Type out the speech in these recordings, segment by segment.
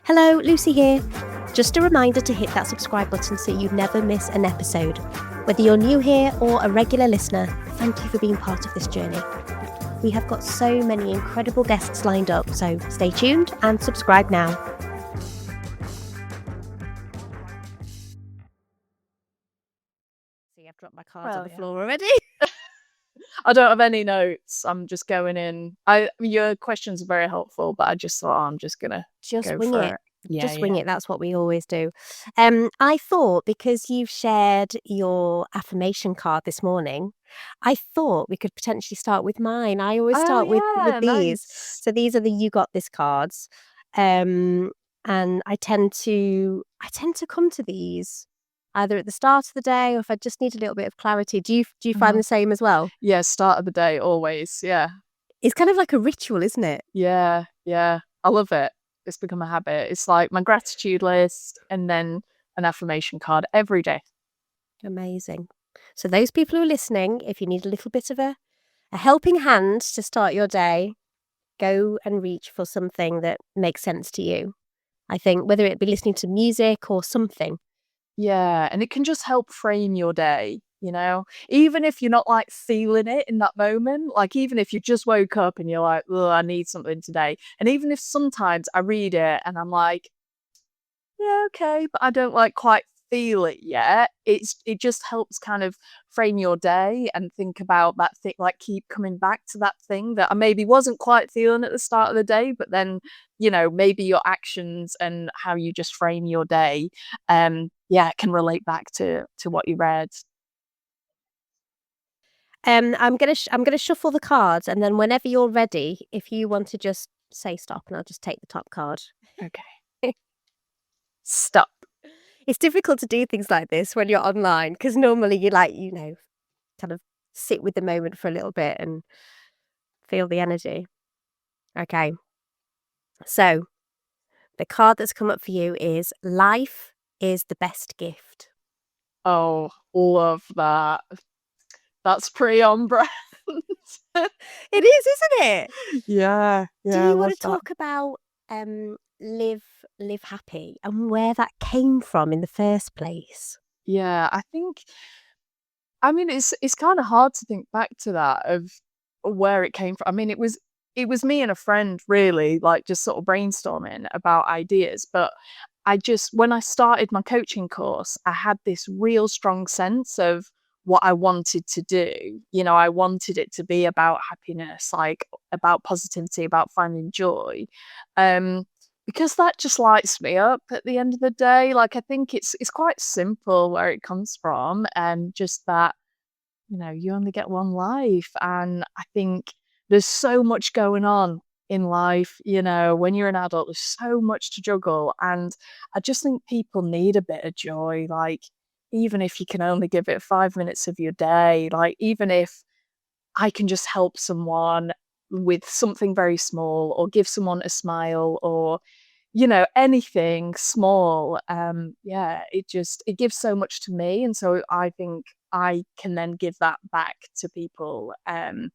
Hello, Lucy here. Just a reminder to hit that subscribe button so you never miss an episode. Whether you're new here or a regular listener, thank you for being part of this journey. We have got so many incredible guests lined up, so stay tuned and subscribe now. See, I've dropped my cards on the floor already. I don't have any notes. I'm just going in. Your questions are very helpful, but I just thought I'm just gonna go wing for it. Yeah, Just wing it. That's what we always do. I thought because you've shared your affirmation card this morning, I thought we could potentially start with mine. I always start with these. nice. So these are the you got this cards. And I tend to come to these either at the start of the day or if I just need a little bit of clarity. Do you find the same as well? Yeah, start of the day always. Yeah, It's kind of like a ritual, isn't it? yeah. I love it. It's become a habit. It's like my gratitude list and then an affirmation card every day. Amazing. So those people who are listening, if you need a little bit of a helping hand to start your day, go and reach for something that makes sense to you. I think whether it be listening to music or something. Yeah, and it can just help frame your day, even if you're not like feeling it in that moment, like even if you just woke up and you're like, oh, I need something today. And even if sometimes I read it and I'm like, yeah, okay, but I don't like quite feel it yet. It just helps kind of frame your day and think about that thing, like keep coming back to that thing that I maybe wasn't quite feeling at the start of the day, but then, maybe your actions and how you just frame your day, can relate back to what you read. I'm gonna shuffle the cards, and then whenever you're ready, if you want to just say stop, and I'll just take the top card. Okay. Stop. It's difficult to do things like this when you're online because normally you kind of sit with the moment for a little bit and feel the energy. Okay. So the card that's come up for you is life is the best gift. Oh, love that. That's pretty on brand. It is, isn't it? Yeah, Do I you want love to that. talk about live happy and where that came from in the first place? Yeah, I mean, it's kinda hard to think back to that of where it came from. I mean, it was me and a friend really, like, just sort of brainstorming about ideas, but I just when I started my coaching course, I had this real strong sense of what I wanted to do. I wanted it to be about happiness, like, about positivity, about finding joy, um, because that just lights me up at the end of the day. Like, I think it's quite simple where it comes from, and just that you only get one life. And I think there's so much going on in life, when you're an adult, there's so much to juggle. And I just think people need a bit of joy. Like, even if you can only give it 5 minutes of your day, like, even if I can just help someone with something very small or give someone a smile or anything small, it gives so much to me, and so I think I can then give that back to people, and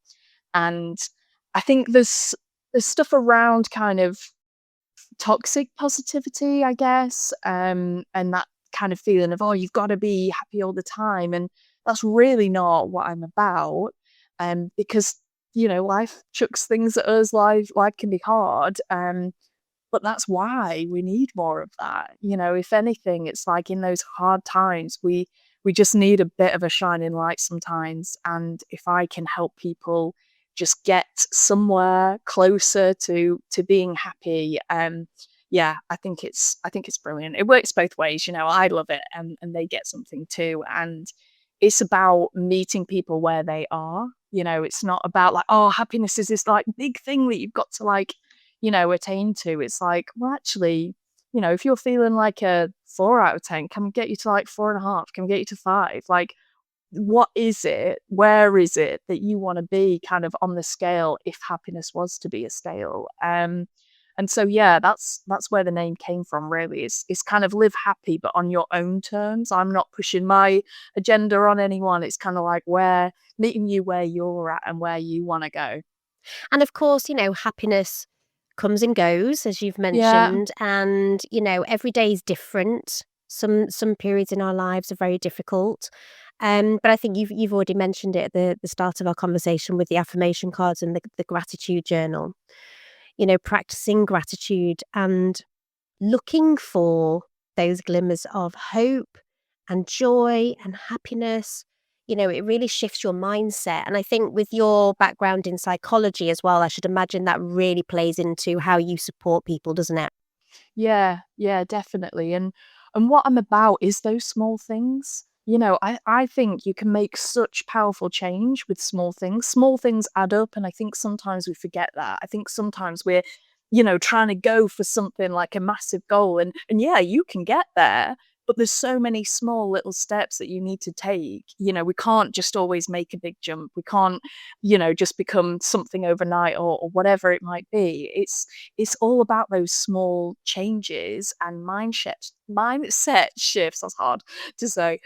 I think there's stuff around kind of toxic positivity, I guess, and that kind of feeling of, "Oh, you've gotta be happy all the time," and that's really not what I'm about, because, life chucks things at us, life can be hard, but that's why we need more of that. If anything, it's like in those hard times, we just need a bit of a shining light sometimes. And if I can help people just get somewhere closer to being happy, I think it's brilliant. It works both ways. I love it, and they get something too. And it's about meeting people where they are. It's not about like, oh, happiness is this like big thing that you've got to like attain to. It's like, well, actually, if you're feeling like a 4 out of 10, can we get you to like 4.5? Can we get you to 5? Like, what is it? Where is it that you want to be kind of on the scale if happiness was to be a scale? And so yeah, that's where the name came from really. It's kind of live happy but on your own terms. I'm not pushing my agenda on anyone. It's kind of like where meeting you where you're at and where you want to go. And of course, happiness comes and goes, as you've Yeah. mentioned, and, you know, every day is different. Some periods in our lives are very difficult. But I think you've already mentioned it at the start of our conversation with the affirmation cards and the gratitude journal. You know, practicing gratitude and looking for those glimmers of hope and joy and happiness. You know, it really shifts your mindset. And I think with your background in psychology as well, I should imagine that really plays into how you support people, doesn't it? Yeah, yeah, definitely. And what I'm about is those small things. You know, I think you can make such powerful change with small things. Small things add up, and I think sometimes we forget that. I think sometimes we're, trying to go for something like a massive goal, and yeah, you can get there, but there's so many small little steps that you need to take. We can't just always make a big jump. We can't, just become something overnight or whatever it might be. It's all about those small changes and mindset shifts. That's hard to say.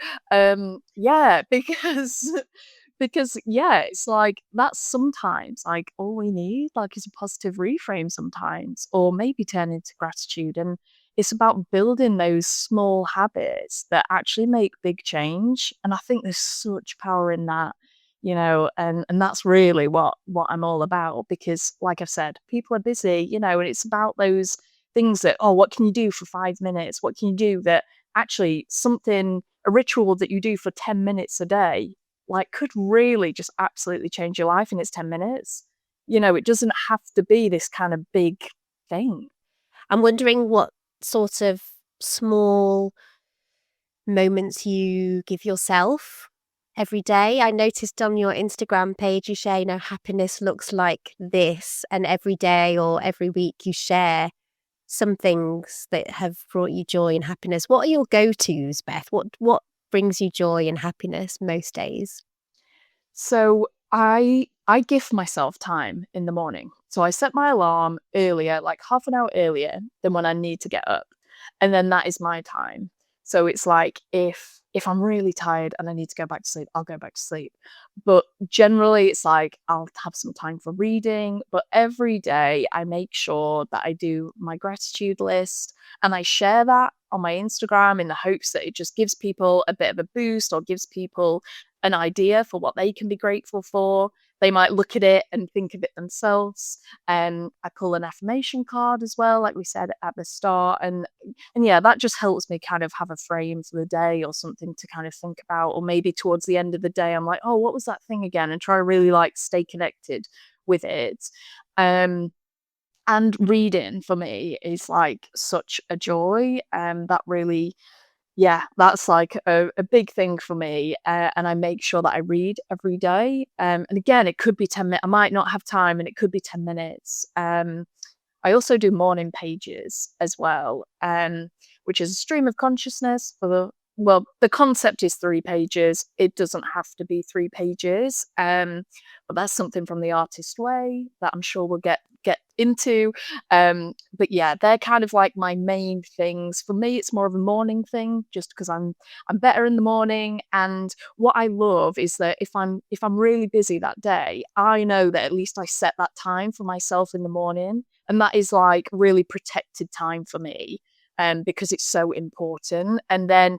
Yeah, because yeah, it's like that's sometimes like all we need, like is a positive reframe sometimes, or maybe turn into gratitude. And it's about building those small habits that actually make big change. And I think there's such power in that, and that's really what I'm all about. Because like I've said, people are busy, and it's about those things that, oh, what can you do for 5 minutes? What can you do that actually something a ritual that you do for 10 minutes a day, like, could really just absolutely change your life in its 10 minutes. It doesn't have to be this kind of big thing. I'm wondering what sort of small moments you give yourself every day. I noticed on your Instagram page you share, you know, happiness looks like this, and every day or every week you share some things that have brought you joy and happiness. What are your go-tos, Beth? What brings you joy and happiness most days? So I give myself time in the morning. So I set my alarm earlier, like half an hour earlier than when I need to get up. And then that is my time. So it's like if I'm really tired and I need to go back to sleep, I'll go back to sleep. But generally it's like I'll have some time for reading, but every day I make sure that I do my gratitude list and I share that on my Instagram in the hopes that it just gives people a bit of a boost or gives people an idea for what they can be grateful for. They might look at it and think of it themselves. I pull an affirmation card as well, like we said at the start, and yeah, that just helps me kind of have a frame for the day or something to kind of think about. Or maybe towards the end of the day, I'm like, oh, what was that thing again? And try to really like stay connected with it. Um, and reading for me is like such a joy. That really yeah, that's like a big thing for me, and I make sure that I read every day, and again, it could be 10 minutes. I might not have time, and it could be 10 minutes. I also do morning pages as well, which is a stream of consciousness for the concept is 3 pages. It doesn't have to be 3 pages, but that's something from the artist way that I'm sure we'll get into. But yeah, they're kind of like my main things. For me, it's more of a morning thing, just because I'm better in the morning. And what I love is that if I'm really busy that day, I know that at least I set that time for myself in the morning, and that is like really protected time for me, because it's so important. And then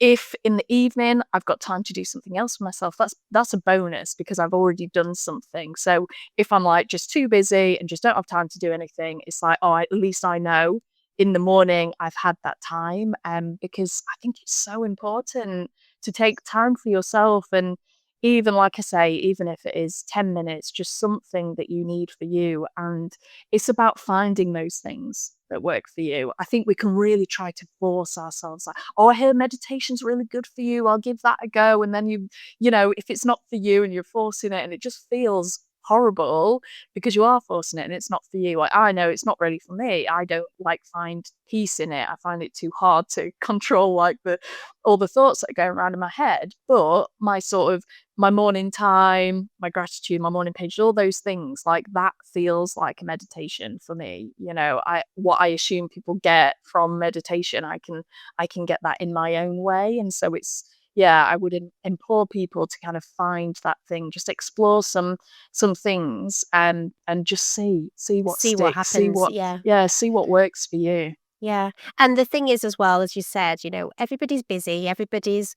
if in the evening I've got time to do something else for myself, that's a bonus because I've already done something. So if I'm like just too busy and just don't have time to do anything, it's like, oh, at least I know in the morning I've had that time. Because I think it's so important to take time for yourself. And even like I say, even if it is 10 minutes, just something that you need for you. And it's about finding those things that work for you. I think we can really try to force ourselves like, oh, I hear meditation's really good for you. I'll give that a go. And then if it's not for you and you're forcing it and it just feels horrible because you are forcing it and it's not for you. Like, I know it's not really for me. I don't like find peace in it. I find it too hard to control like all the thoughts that are going around in my head. But my morning time, my gratitude, my morning page, all those things, like that feels like a meditation for me. What I assume people get from meditation, I can get that in my own way. And so yeah, I would implore people to kind of find that thing, just explore some things, and just see what See what sticks, happens. Yeah. see what works for you. Yeah. And the thing is as well, as you said, everybody's busy, everybody's,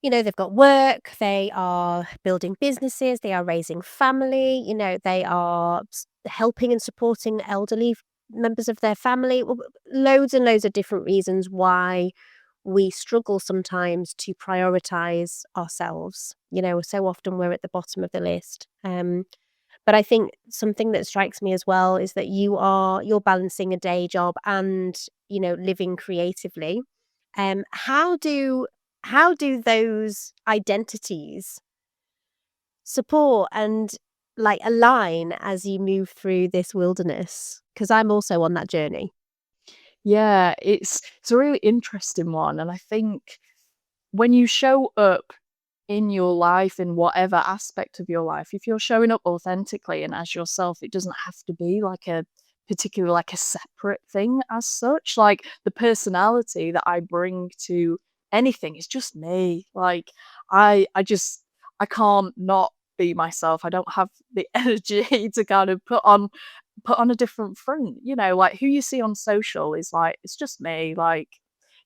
they've got work, they are building businesses, they are raising family, they are helping and supporting elderly members of their family. Loads and loads of different reasons why we struggle sometimes to prioritize ourselves. So often we're at the bottom of the list. But I think something that strikes me as well is that you're balancing a day job and, living creatively. How do those identities support and like align as you move through this wilderness? Because I'm also on that journey. Yeah, it's a really interesting one, and I think when you show up in your life, in whatever aspect of your life, if you're showing up authentically and as yourself, it doesn't have to be like a separate thing as such. Like the personality that I bring to anything is just me. Like I can't not be myself. I don't have the energy to kind of put on a different front. Like who you see on social is like it's just me. Like,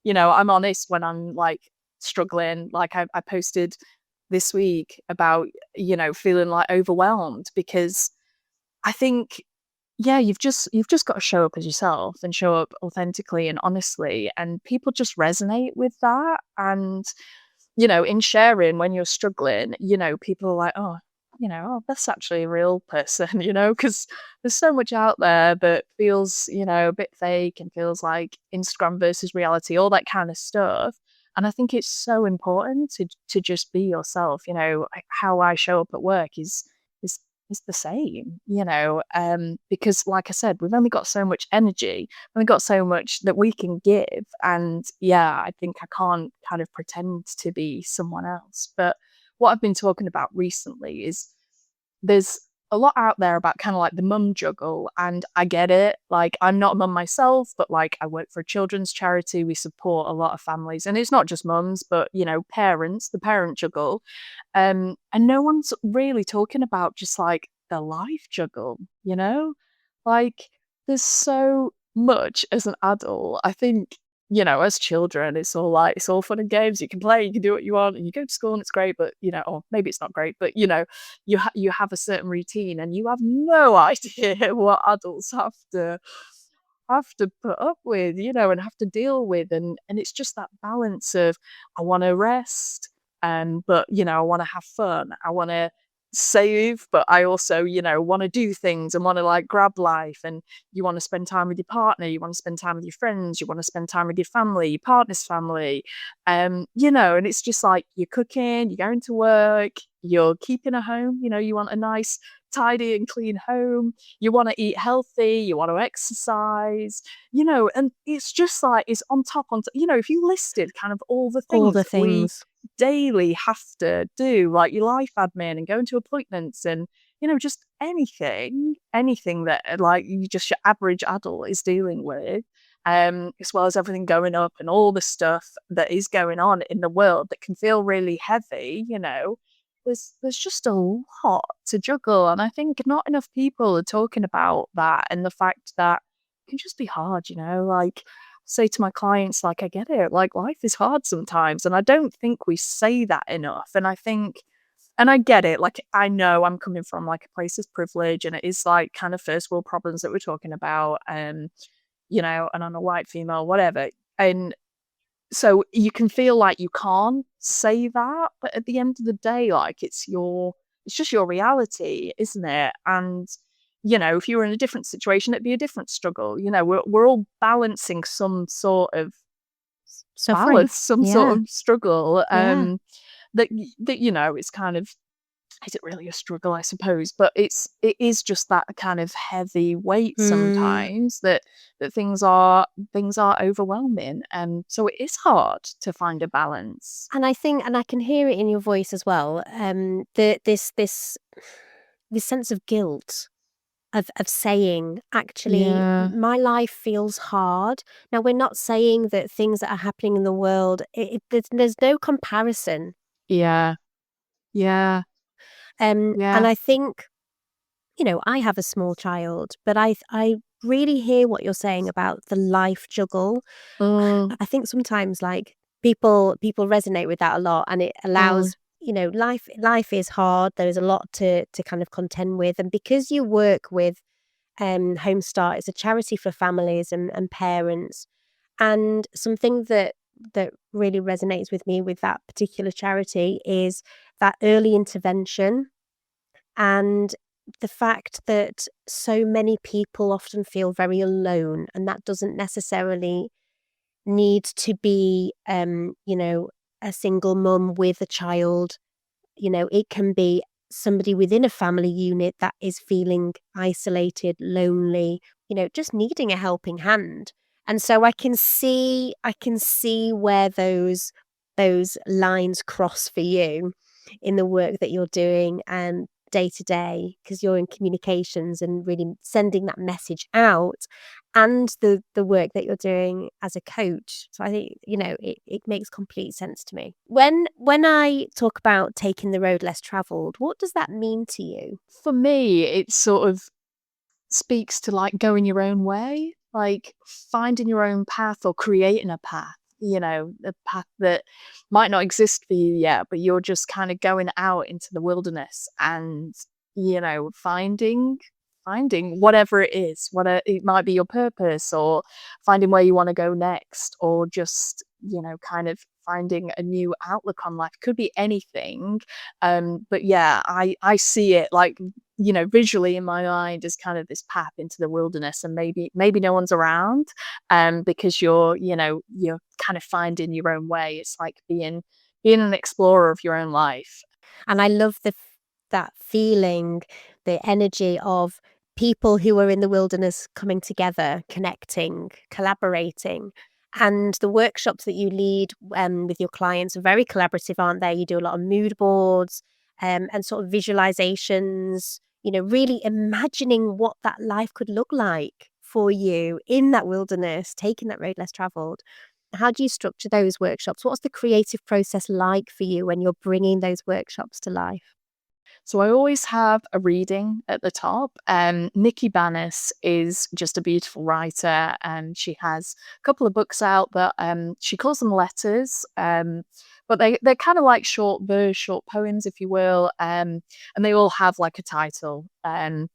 I'm honest when I'm like struggling. Like I posted this week about, feeling like overwhelmed because I think, yeah, you've just got to show up as yourself and show up authentically and honestly, and people just resonate with that. And in sharing when you're struggling, people are like, oh, oh, that's actually a real person, because there's so much out there that feels, a bit fake and feels like Instagram versus reality, all that kind of stuff. And I think it's so important to just be yourself. How I show up at work is is the same, because like I said, we've only got so much energy, we've got so much that we can give. And yeah, I think I can't kind of pretend to be someone else. But what I've been talking about recently is there's a lot out there about kind of like the mum juggle, and I get it. Like I'm not a mum myself, but like I work for a children's charity. We support a lot of families, and it's not just mums, but parents, the parent juggle. And no one's really talking about just like the life juggle, like there's so much as an adult. I think, as children, it's all fun and games. You can play, you can do what you want, and you go to school and it's great, but or maybe it's not great, but you have a certain routine and you have no idea what adults have to put up with, and have to deal with. And it's just that balance of I want to rest, but I want to have fun. I want to save, but I also, want to do things and want to like grab life. And you want to spend time with your partner, you want to spend time with your friends, you want to spend time with your family, your partner's family. And it's just like you're cooking, you're going to work, you're keeping a home, you want a nice, tidy and clean home, you want to eat healthy, you want to exercise, and it's just like it's on top. If you listed kind of all the All things the that we things. daily have to do, like your life admin and going to appointments and just anything that like you just your average adult is dealing with, as well as everything going up and all the stuff that is going on in the world that can feel really heavy. There's just a lot to juggle, and I think not enough people are talking about that and the fact that it can just be hard. Like say to my clients, like, I get it, like life is hard sometimes, and I don't think we say that enough. And I get it, like I know I'm coming from like a place of privilege, and it is like kind of first world problems that we're talking about, and I'm a white female, whatever. And so you can feel like you can't say that, but at the end of the day, like it's just your reality, isn't it? And if you were in a different situation, it'd be a different struggle. We're all balancing some sort of Suffering. balance, some sort Yeah. of struggle. Yeah. That it's kind of, is it really a struggle, I suppose? But it is just that kind of heavy weight Mm. sometimes that things are overwhelming, and so it is hard to find a balance. And I think, and I can hear it in your voice as well, this sense of guilt. of saying, actually, Yeah. my life feels hard. Now, we're not saying that things that are happening in the world, there's no comparison. Yeah. Yeah. And Yeah. I think, I have a small child, but I really hear what you're saying about the life juggle. Mm, I think sometimes like people resonate with that a lot, and it mm, allows, life is hard. There is a lot to kind of contend with, and because you work with Home Start, it's a charity for families and parents, and something that really resonates with me with that particular charity is that early intervention, and the fact that so many people often feel very alone, and that doesn't necessarily need to be, a single mum with a child. It can be somebody within a family unit that is feeling isolated, lonely, just needing a helping hand. And so I can see where those lines cross for you in the work that you're doing day to day, because you're in communications and really sending that message out, and the work that you're doing as a coach. So I think, it makes complete sense to me. When I talk about taking the road less traveled, what does that mean to you? for me, it sort of speaks to like going your own way, like finding your own path or creating a path, a path that might not exist for you yet, but you're just kind of going out into the wilderness and, finding whatever it is, whether it might be your purpose or finding where you want to go next, or just, kind of finding a new outlook on life. Could be anything. But yeah, I see it like, visually in my mind as kind of this path into the wilderness, and maybe no one's around, because you're kind of finding your own way. It's like being an explorer of your own life. And I love that feeling, the energy of people who are in the wilderness coming together, connecting, collaborating. And the workshops that you lead with your clients are very collaborative, aren't they? You do a lot of mood boards and sort of visualizations, really imagining what that life could look like for you in that wilderness, taking that road less traveled. How do you structure those workshops? What's the creative process like for you when you're bringing those workshops to life? So I always have a reading at the top. Nikki Banis is just a beautiful writer, and she has a couple of books out that she calls them letters, but they're kind of like short verse, short poems, if you will, and they all have like a title. And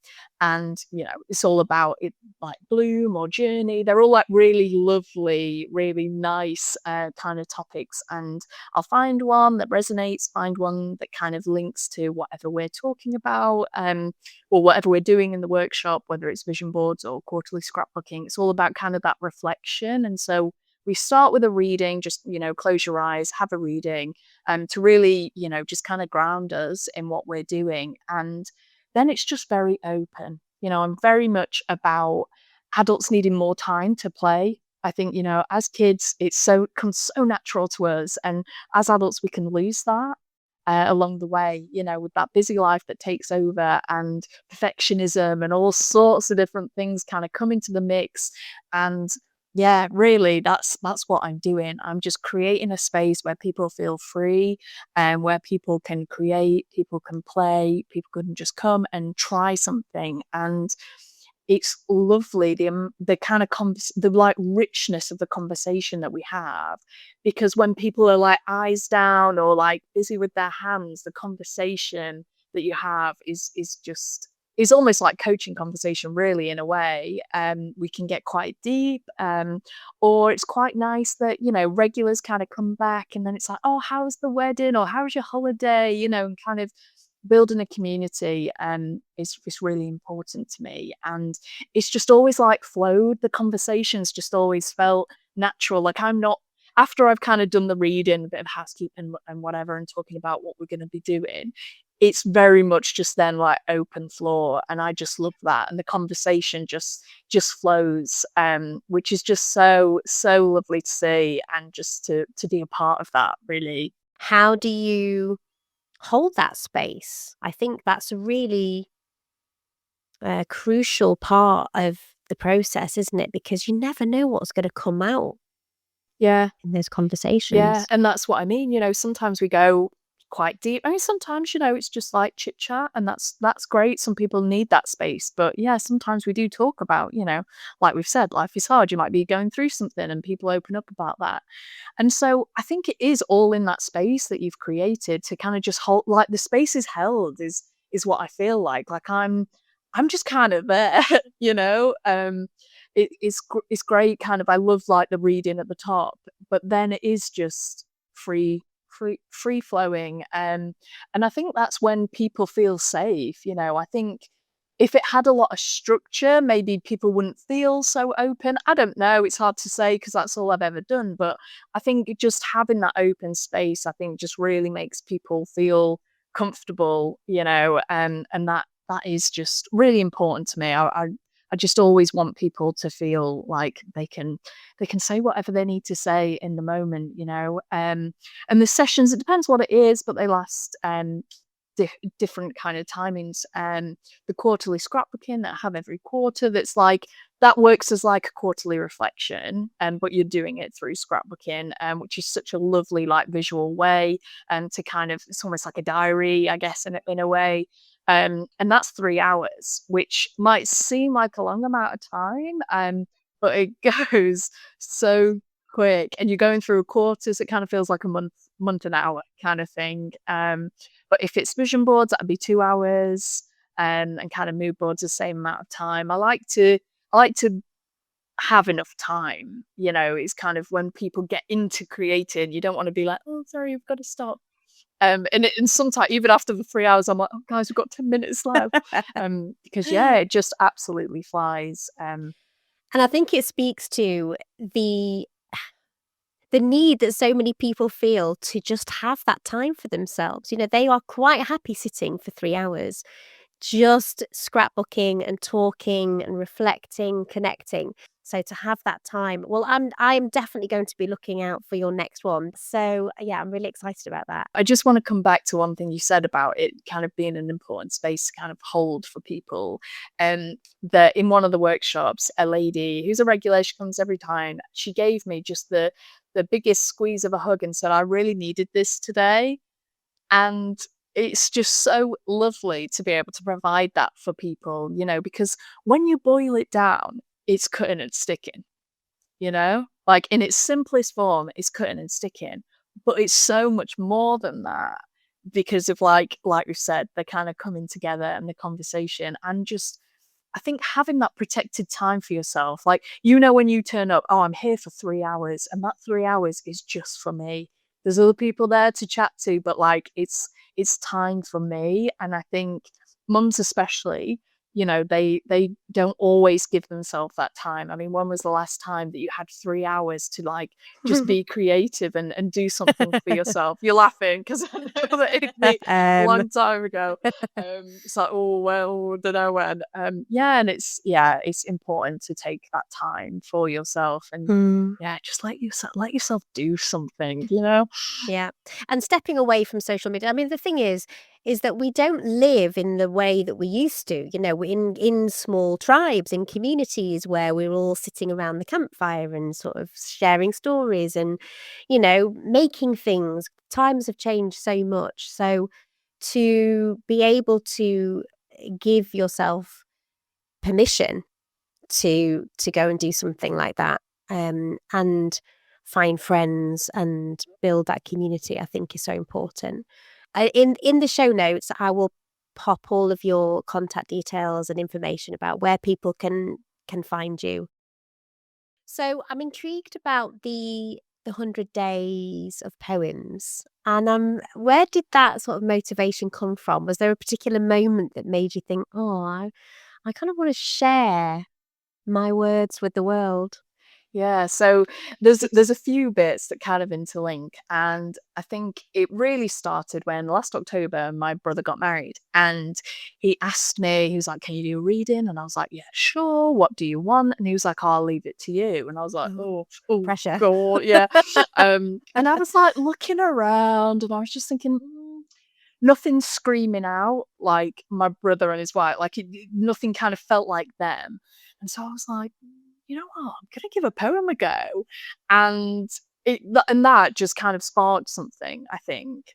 it's all about it, like bloom or journey. They're all like really lovely, really nice kind of topics, and I'll find one that resonates, find one that kind of links to whatever we're talking about, or whatever we're doing in the workshop, whether it's vision boards or quarterly scrapbooking. It's all about kind of that reflection. And so we start with a reading, just, close your eyes, have a reading, to really, just kind of ground us in what we're doing. And then it's just very open. I'm very much about adults needing more time to play. I think, as kids, it's comes so natural to us, and as adults, we can lose that along the way, with that busy life that takes over, and perfectionism and all sorts of different things kind of come into the mix. And yeah, really, that's what I'm doing. I'm just creating a space where people feel free, and where people can create, people can play, people can just come and try something. And it's lovely, the kind of the like richness of the conversation that we have, because when people are like eyes down or like busy with their hands, the conversation that you have is almost like coaching conversation, really, in a way. We can get quite deep, or it's quite nice that, regulars kind of come back, and then it's like, oh, how's the wedding, or how's your holiday, and kind of building a community is really important to me. And it's just always like flowed. The conversations just always felt natural. Like, I'm not, after I've kind of done the reading, a bit of housekeeping and whatever, and talking about what we're going to be doing, it's very much just then like open floor. And I just love that. And the conversation just flows, which is just so lovely to see, and just to be a part of that, really. How do you hold that space? I think that's a really a crucial part of the process, isn't it? Because you never know what's going to come out Yeah. in those Yeah, conversations. and that's what I mean, sometimes we go quite deep. I mean, sometimes, it's just like chit chat, and that's great. Some people need that space. But yeah, sometimes we do talk about, like we've said, life is hard. You might be going through something and people open up about that. And so I think it is all in that space that you've created to kind of just hold, like the space is held is what I feel like. Like I'm just kind of there, you know. It's great. Kind of, I love like the reading at the top, but then it is just free flowing. And I think that's when people feel safe. I think if it had a lot of structure, maybe people wouldn't feel so open. I don't know. It's hard to say because that's all I've ever done. But I think just having that open space, I think, just really makes people feel comfortable, and that is just really important to me. I just always want people to feel like they can say whatever they need to say in the moment. And the sessions, it depends what it is, but they last different kind of timings. The quarterly scrapbooking that I have every quarter, that works as like a quarterly reflection, but you're doing it through scrapbooking, which is such a lovely like visual way, to kind of, it's almost like a diary, I guess, in a way. And that's 3 hours, which might seem like a long amount of time, but it goes so quick, and you're going through a quarter, so it kind of feels like a month an hour kind of thing. But if it's vision boards, that'd be 2 hours, and kind of mood boards the same amount of time. I like to have enough time. It's kind of when people get into creating, you don't want to be like, oh, sorry, you've got to stop. And sometimes even after the 3 hours, I'm like, oh, guys, we've got 10 minutes left. Because yeah, it just absolutely flies. And I think it speaks to the need that so many people feel to just have that time for themselves. They are quite happy sitting for 3 hours, just scrapbooking and talking and reflecting, connecting. So to have that time, well, I'm definitely going to be looking out for your next one. So yeah, I'm really excited about that. I just want to come back to one thing you said about it kind of being an important space to kind of hold for people. That in one of the workshops, a lady who's a regular, she comes every time, she gave me just the biggest squeeze of a hug and said, I really needed this today. And it's just so lovely to be able to provide that for people, because when you boil it down, it's cutting and sticking. Like in its simplest form, it's cutting and sticking, but it's so much more than that because of like we said, they're kind of coming together and the conversation, and just I think having that protected time for yourself, like, when you turn up, oh, I'm here for 3 hours, and that 3 hours is just for me. There's other people there to chat to, but like it's time for me. And I think mums especially, they don't always give themselves that time. I mean, when was the last time that you had 3 hours to like just be creative and do something for yourself? You're laughing because I know that it hit me a um, long time ago. It's like, oh well, don't know when. Yeah, and it's important to take that time for yourself, and mm. yeah, just let yourself do something. Yeah, and stepping away from social media. I mean, the thing is that we don't live in the way that we used to. We're in small tribes, in communities where we're all sitting around the campfire and sort of sharing stories and, making things. Times have changed so much. So to be able to give yourself permission to go and do something like that, and find friends and build that community, I think is so important. In the show notes, I will pop all of your contact details and information about where people can find you. So I'm intrigued about the 100 days of poems. And where did that sort of motivation come from? Was there a particular moment that made you think, oh, I kind of want to share my words with the world? Yeah, so there's a few bits that kind of interlink, and I think it really started when last October my brother got married, and he asked me, he was like, "Can you do a reading?" And I was like, "Yeah, sure. What do you want?" And he was like, "I'll leave it to you." And I was like, Oh, "Oh pressure. God, yeah." And I was like looking around, and I was just thinking, nothing screaming out like my brother and his wife. Like nothing kind of felt like them. And so I was like, you know what, I'm gonna give a poem a go. And and that just kind of sparked something, I think.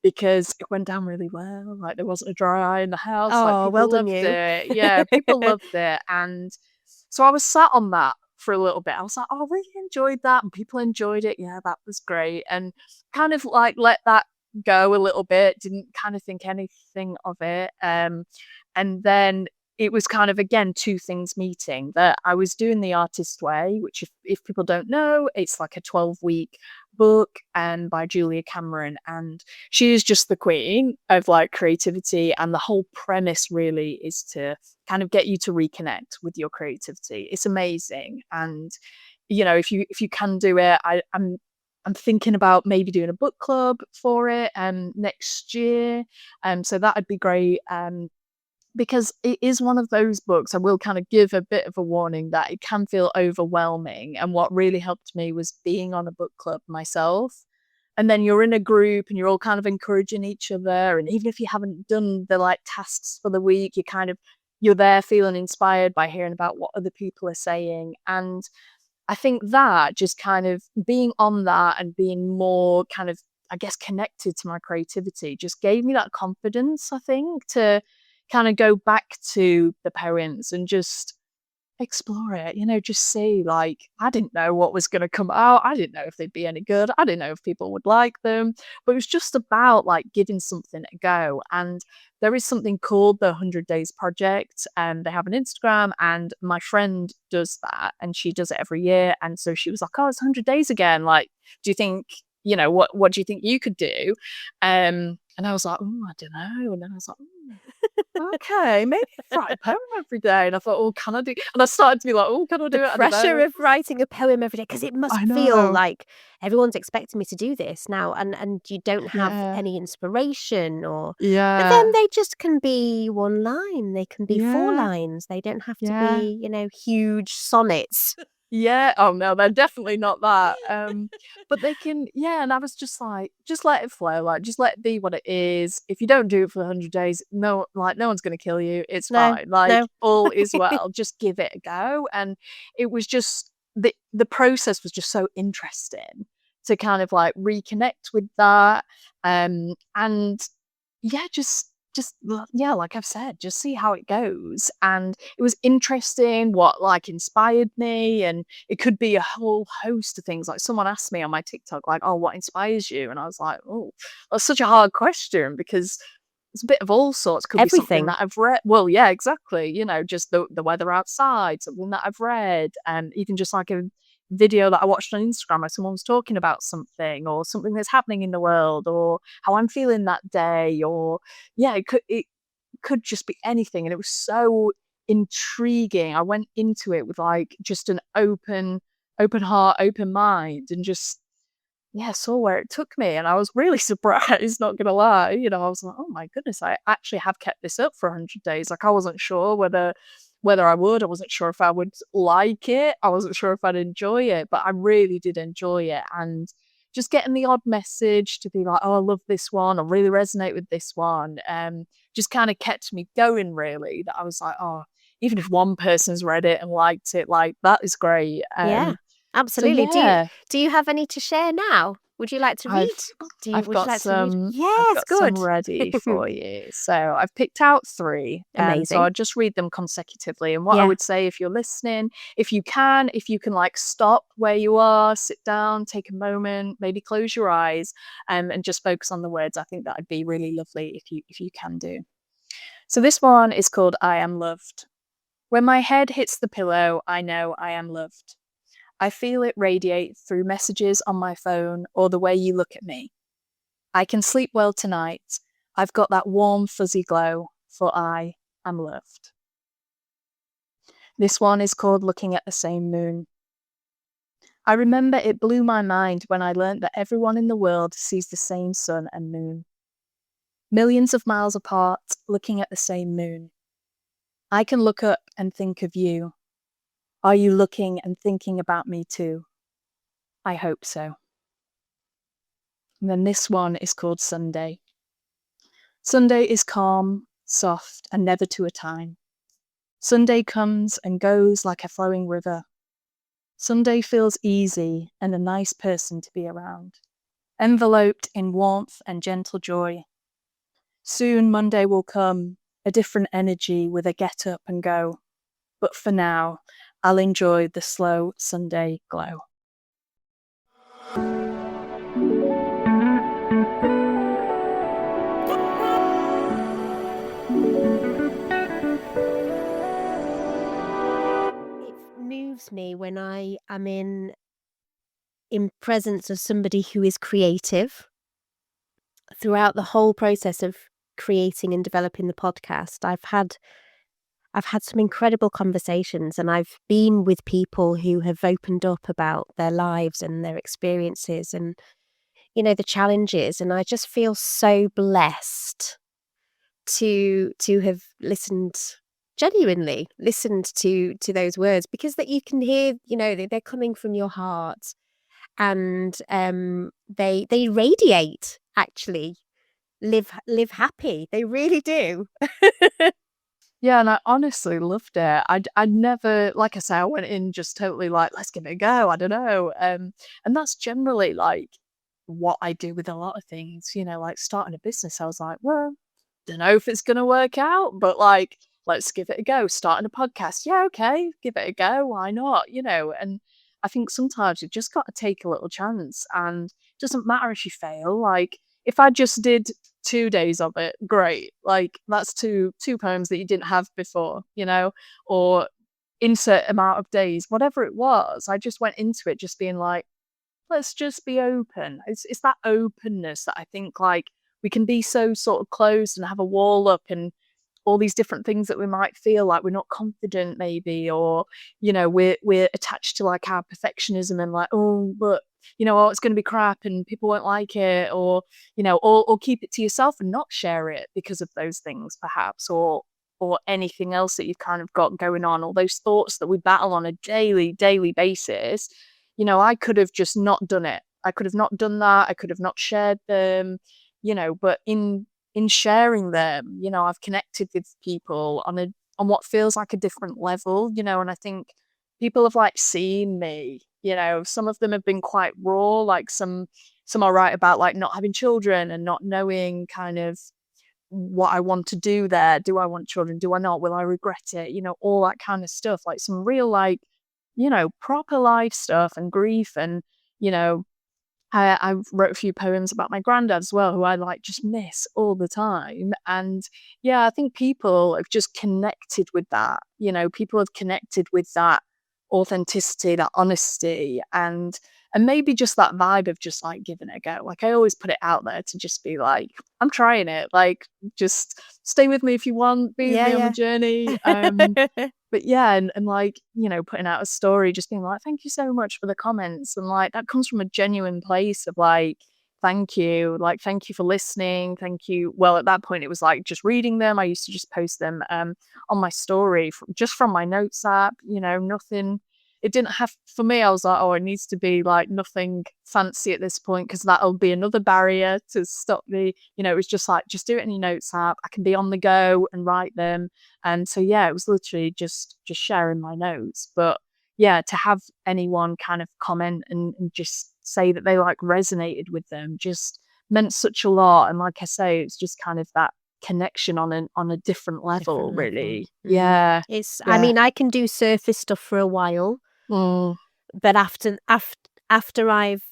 Because it went down really well. Like there wasn't a dry eye in the house. Like Oh, well people done loved you. it. Yeah, people loved it. And so I was sat on that for a little bit. I was like, oh, I really enjoyed that. And people enjoyed it. Yeah, that was great. And kind of like let that go a little bit, didn't kind of think anything of it. And then it was kind of again two things meeting, that I was doing the artist way, which if people don't know, it's like a 12-week book and by Julia Cameron, and she is just the queen of like creativity, and the whole premise really is to kind of get you to reconnect with your creativity. It's amazing. And if you can do it, I'm thinking about maybe doing a book club for it next year. So that'd be great. Because it is one of those books, I will kind of give a bit of a warning that it can feel overwhelming. And what really helped me was being on a book club myself. And then you're in a group and you're all kind of encouraging each other. And even if you haven't done the like tasks for the week, you're there feeling inspired by hearing about what other people are saying. And I think that just kind of being on that and being more kind of, I guess, connected to my creativity just gave me that confidence, I think, to kind of go back to the poems and just explore it, just see. Like, I didn't know what was going to come out. I didn't know if they'd be any good. I didn't know if people would like them. But it was just about like giving something a go. And there is something called the 100 Days Project, and they have an Instagram, and my friend does that, and she does it every year. And so she was like, oh, it's 100 days again. Like, do you think, what do you think you could do? And I was like, oh, I don't know. And then I was like, okay, maybe write a poem every day. And I thought, oh, can I do? And I started to be like, oh, can I The do it? I don't pressure know. of writing a poem every day, because it I must feel know. like everyone's expecting me to do this now, and you don't have Yeah. any inspiration, but then Yeah. they just can be one line, they can be 4 Yeah. lines, they don't have to Yeah. be, huge sonnets. Yeah. Oh no, they're definitely not that. But they can, yeah, and I was just like, just let it flow, like just let it be what it is. If you don't do it for 100 days, no one's gonna kill you. It's No, fine. Like no. all is well. Just give it a go. And it was just the process was just so interesting to kind of like reconnect with that. And yeah, yeah, like I've said, just see how it goes. And it was interesting what like inspired me, and it could be a whole host of things. Like someone asked me on my TikTok, like, oh, what inspires you? And I was like, oh, that's such a hard question, because it's a bit of all sorts. Could be something Everything. that I've read. Well, yeah, exactly. Just the weather outside, something that I've read, and even just like a video that I watched on Instagram where someone was talking about something, or something that's happening in the world, or how I'm feeling that day, or yeah, it could just be anything. And it was so intriguing. I went into it with like just an open heart, open mind, and just yeah, saw where it took me. And I was really surprised, not gonna lie. I was like, oh my goodness, I actually have kept this up for 100 days. Like I wasn't sure whether I would. I wasn't sure if I would like it. I wasn't sure if I'd enjoy it, but I really did enjoy it. And just getting the odd message to be like, oh, I love this one, I really resonate with this one. Just kind of kept me going, really. That I was like, oh, even if one person's read it and liked it, like that is great. Yeah, So absolutely. yeah, Do you have any to share now? Would you like to read? I've I've Would you got like to read? some I've Yes, got some good. ready for you. So I've picked out 3, so Amazing. I'll just read them consecutively. And what I Yeah. would say, if you're listening, if you can like stop where you are, sit down, take a moment, maybe close your eyes, and just focus on the words. I think that'd be really lovely if you can do. So this one is called I Am Loved. When my head hits the pillow, I know I am loved. I feel it radiate through messages on my phone or the way you look at me. I can sleep well tonight. I've got that warm, fuzzy glow, for I am loved. This one is called Looking at the Same Moon. I remember it blew my mind when I learnt that everyone in the world sees the same sun and moon. Millions of miles apart, looking at the same moon. I can look up and think of you. Are you looking and thinking about me too? I hope so. And then this one is called Sunday. Sunday is calm, soft, and never to a time. Sunday comes and goes like a flowing river. Sunday feels easy and a nice person to be around, enveloped in warmth and gentle joy. Soon Monday will come, a different energy with a get up and go. But for now, I'll enjoy the slow Sunday glow. It moves me when I am in presence of somebody who is creative. Throughout the whole process of creating and developing the podcast, I've had some incredible conversations, and I've been with people who have opened up about their lives and their experiences and, the challenges, and I just feel so blessed to have genuinely listened to those words, because that you can hear, they're coming from your heart, and they radiate, actually. Live happy. They really do. Yeah, and I honestly loved it. I'd never, like I say, I went in just totally like, let's give it a go. I don't know. And that's generally like what I do with a lot of things, like starting a business. I was like, well, don't know if it's gonna work out, but like, let's give it a go. Starting a podcast, yeah, okay, give it a go. Why not? And I think sometimes you just got to take a little chance, and it doesn't matter if you fail. Like, if I just did 2 days of it, great. Like, that's two poems that you didn't have before, or insert amount of days, whatever it was. I just went into it just being like, let's just be open. It's that openness that I think, like, we can be so sort of closed and have a wall up and all these different things that we might feel like we're not confident maybe, or we're attached to like our perfectionism and like, oh, but oh, it's going to be crap and people won't like it, or or keep it to yourself and not share it because of those things perhaps, or anything else that you've kind of got going on, all those thoughts that we battle on a daily basis. I could have just not done it. I could have not done that. I could have not shared them, but in sharing them, I've connected with people on what feels like a different level, and I think people have like seen me, some of them have been quite raw, like some are right about like not having children and not knowing kind of what I want to do there. Do I want children? Do I not? Will I regret it? All that kind of stuff, like some real like, proper life stuff and grief and, you know, I wrote a few poems about my granddad as well, who I like just miss all the time. And yeah, I think people have just connected with that. People have connected with that authenticity, that honesty, and maybe just that vibe of just like giving it a go. Like I always put it out there to just be like, I'm trying it. Like just stay with me if you want, be with Yeah, me on the yeah. journey. But yeah, and like, putting out a story, just being like, thank you so much for the comments. And like, that comes from a genuine place of like, thank you. Like, thank you for listening. Thank you. Well, at that point, it was like just reading them. I used to just post them on my story just from my notes app, nothing. It didn't have, for me, I was like, oh, it needs to be like nothing fancy at this point, because that'll be another barrier to stop me. It was just like, just do it in your notes app. I can be on the go and write them. And so, yeah, it was literally just sharing my notes. But yeah, to have anyone kind of comment and just say that they like resonated with them just meant such a lot. And like I say, it's just kind of that connection on a different level, Different level. really. Yeah. I Yeah. mean, I can do surface stuff for a while, Mm, but after I've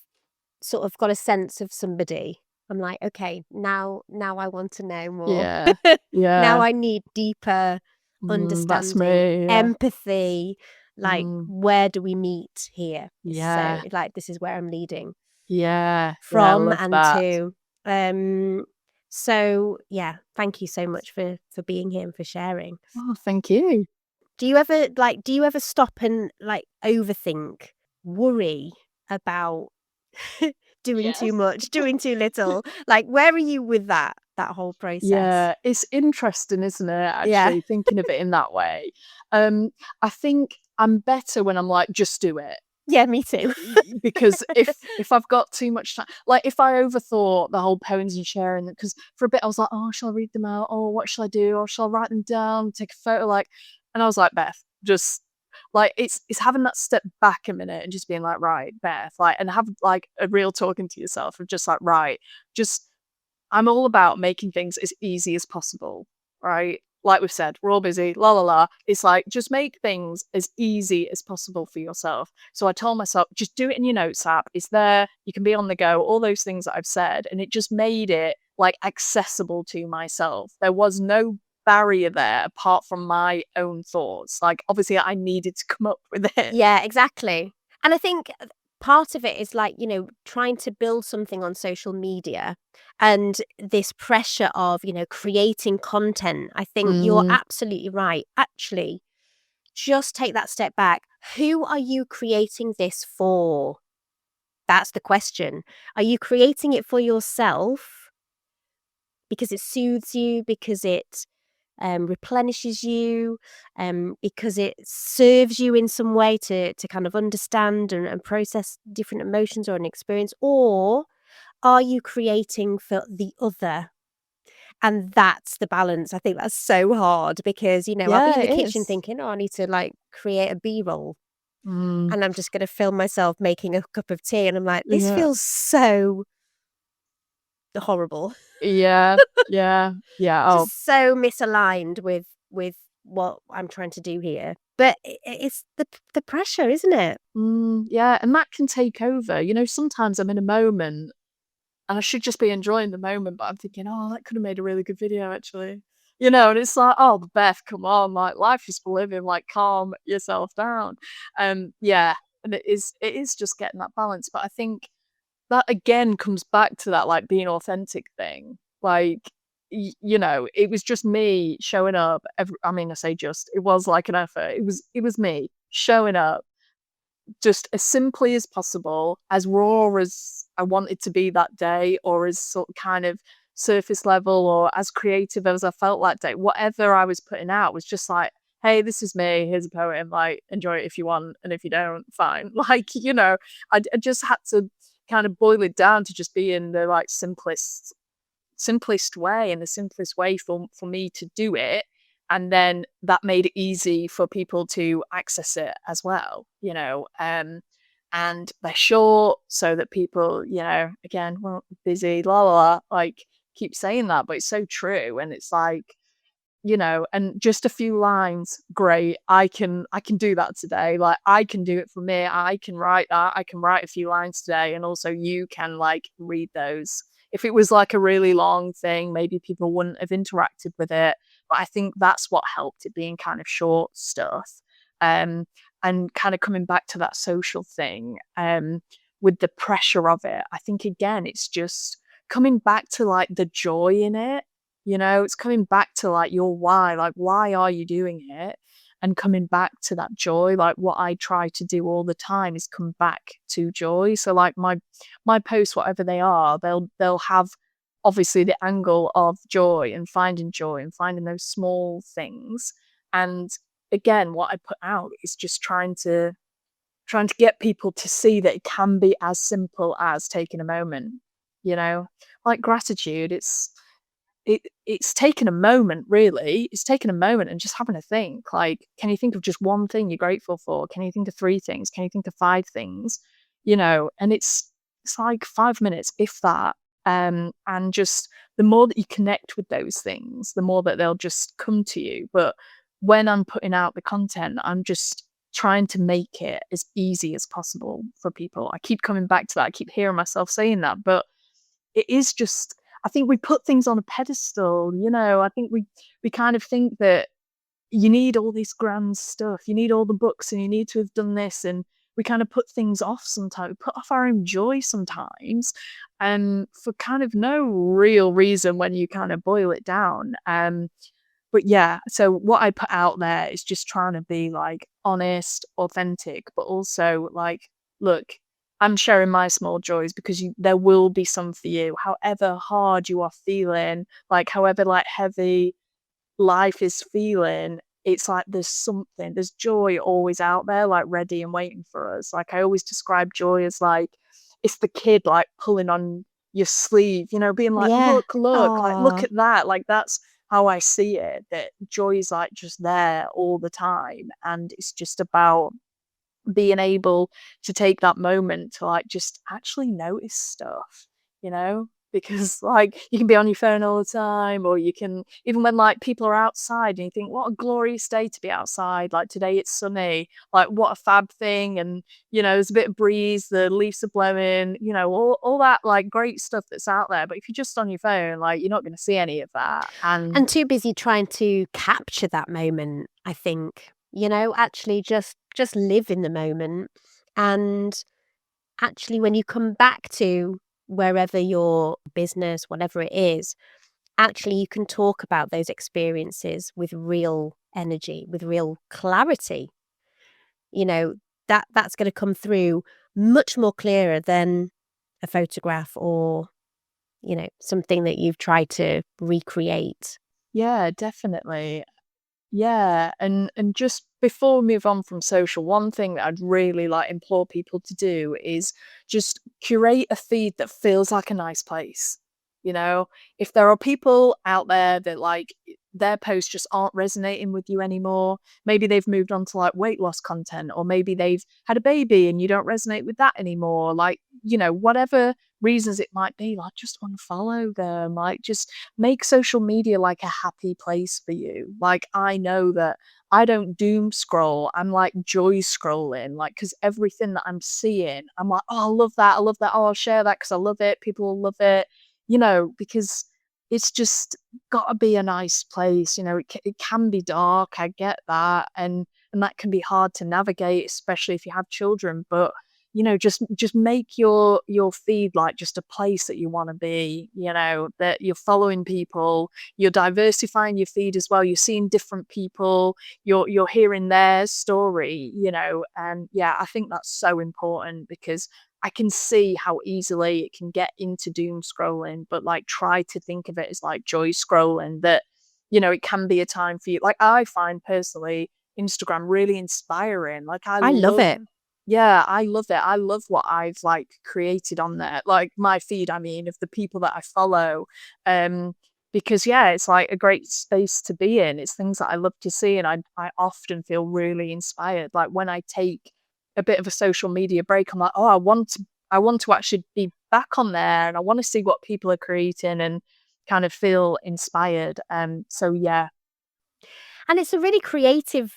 sort of got a sense of somebody, I'm like, okay, now I want to know more. yeah. Now Yeah. I need deeper That's understanding, me. Yeah. empathy, like, Mm, where do we meet here? So, yeah. like, this is where I'm leading Yeah. Yeah. I from love and that. to. Um, so yeah, thank you so much for being here and for sharing. Oh, thank you. Do you ever stop and like overthink, worry about doing too Yes. much, doing too little? Like, where are you with that whole process? Yeah, it's interesting, isn't it, Yeah. actually, thinking of it in that way. I think I'm better when I'm like, "Just do it." Yeah, me too. Because if I've got too much time, like if I overthought the whole poems and sharing them, because for a bit I was like, oh, shall I read them out? Oh, what shall I do? Or shall I write them down, take a photo? Like, and I was like, Beth, just like it's having that step back a minute and just being like, right, Beth, like, and have like a real talking to yourself of just like, right, just I'm all about making things as easy as possible, right? Like we've said, we're all busy, la la la. It's like just make things as easy as possible for yourself. So I told myself, just do it in your notes app. It's there. You can be on the go, all those things that I've said. And it just made it like accessible to myself. There was no barrier there apart from my own thoughts. Like obviously I needed to come up with it. Yeah, exactly. And I think part of it is like, trying to build something on social media and this pressure of, creating content. I think you're Mm, absolutely right. Actually, just take that step back. Who are you creating this for? That's the question. Are you creating it for yourself because it soothes you, because it replenishes you, because it serves you in some way to kind of understand and process different emotions or an experience? Or are you creating for the other? And that's the balance. I think that's so hard because, I'll be yeah, in the it kitchen is. thinking, oh, I need to like create a B-roll. Mm, And I'm just going to film myself making a cup of tea. And I'm like, this yeah. feels so horrible. Yeah, yeah, yeah. Oh, Just so misaligned with what I'm trying to do here. But it's the pressure, isn't it? yeah, and that can take over. You know, sometimes I'm in a moment and I should just be enjoying the moment, but I'm thinking, oh, that could have made a really good video actually. You know, and it's like, oh, Beth, come on, like life is for living, like calm yourself down. Yeah, and it is just getting that balance. But I think that again comes back to that like being authentic thing. Like, it was just me showing up. I mean, I say just, it was like an effort. It was me showing up just as simply as possible, as raw as I wanted to be that day, or as sort of kind of surface level, or as creative as I felt that day. Whatever I was putting out was just like, hey, this is me. Here's a poem. Like, enjoy it if you want, and if you don't, fine. Like, I just had to kind of boil it down to just be in the like simplest way and the simplest way for me to do it, and then that made it easy for people to access it as well, and they're short so that people, again, well, busy, la la la, like keep saying that, but it's so true. And it's like, and just a few lines, great. I can do that today. Like I can do it for me. I can write that. I can write a few lines today, and also you can like read those. If it was like a really long thing, maybe people wouldn't have interacted with it. But I think that's what helped it being kind of short stuff. Um, and kind of coming back to that social thing, with the pressure of it. I think again, it's just coming back to like the joy in it. It's coming back to like your why, like why are you doing it? And coming back to that joy, like what I try to do all the time is come back to joy. So like my posts, whatever they are, they'll have obviously the angle of joy and finding those small things. And again, what I put out is just trying to get people to see that it can be as simple as taking a moment, you know? Like gratitude, it's taken a moment, really. It's taken a moment and just having a think. Like, can you think of just one thing you're grateful for? Can you think of 3 things? Can you think of 5 things? And it's like 5 minutes, if that. And just the more that you connect with those things, the more that they'll just come to you. But when I'm putting out the content, I'm just trying to make it as easy as possible for people. I keep coming back to that. I keep hearing myself saying that, but it is just, I think we put things on a pedestal, I think we kind of think that you need all this grand stuff, you need all the books, and you need to have done this, and we kind of put things off sometimes, we put off our own joy sometimes, for kind of no real reason when you kind of boil it down. But yeah, so what I put out there is just trying to be like honest, authentic, but also like, look, I'm sharing my small joys because there will be some for you. However hard you are feeling, like however like heavy life is feeling, it's like there's joy always out there, like ready and waiting for us. Like I always describe joy as like it's the kid like pulling on your sleeve, being like, Yeah. look, like look Oh. at that. Like that's how I see it, that joy is like just there all the time. And it's just about being able to take that moment to like just actually notice stuff, you know? Because like you can be on your phone all the time, or you can even when like people are outside and you think, what a glorious day to be outside. Like today it's sunny, like what a fab thing. And there's a bit of breeze, the leaves are blowing, all that like great stuff that's out there. But if you're just on your phone, like you're not going to see any of that. And And too busy trying to capture that moment, I think. Actually just live in the moment. And actually, when you come back to wherever your business, whatever it is, actually you can talk about those experiences with real energy, with real clarity. You know, that's going to come through much more clearer than a photograph or, something that you've tried to recreate. yeah, definitely. Yeah, and just before we move on from social, one thing that I'd really like implore people to do is just curate a feed that feels like a nice place. You know, if there are people out there that like their posts just aren't resonating with you anymore, maybe they've moved on to like weight loss content, or maybe they've had a baby and you don't resonate with that anymore, like, whatever reasons it might be, like just unfollow them, like just make social media like a happy place for you. Like I know that I don't doom scroll. I'm like joy scrolling, like because everything that I'm seeing, I'm like, oh, I love that. I love that. Oh, I'll share that because I love it. People will love it, because it's just got to be a nice place. It can be dark. I get that, and that can be hard to navigate, especially if you have children. But just make your feed like just a place that you want to be, that you're following people, you're diversifying your feed as well, you're seeing different people, you're hearing their story, and yeah, I think that's so important because I can see how easily it can get into doom scrolling, but like try to think of it as like joy scrolling, that it can be a time for you. Like I find personally Instagram really inspiring. Like I I love love it. yeah, I love it. I love what I've like created on there. Like my feed, I mean, of the people that I follow. Um, because yeah, it's like a great space to be in. It's things that I love to see, and I often feel really inspired. Like when I take a bit of a social media break, I'm like, oh, I want to actually be back on there, and I want to see what people are creating and kind of feel inspired. So yeah. And it's a really creative,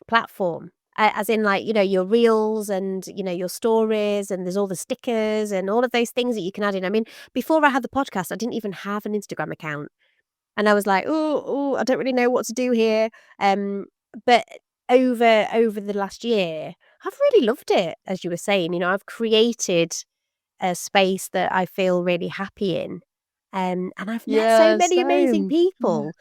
platform, as in, like, your reels and, your stories, and there's all the stickers and all of those things that you can add in. I mean, before I had the podcast, I didn't even have an Instagram account, and I was like, "Oh, I don't really know what to do here." But over the last year, I've really loved it, as you were saying. I've created a space that I feel really happy in, and I've met so Yeah, many amazing same. people.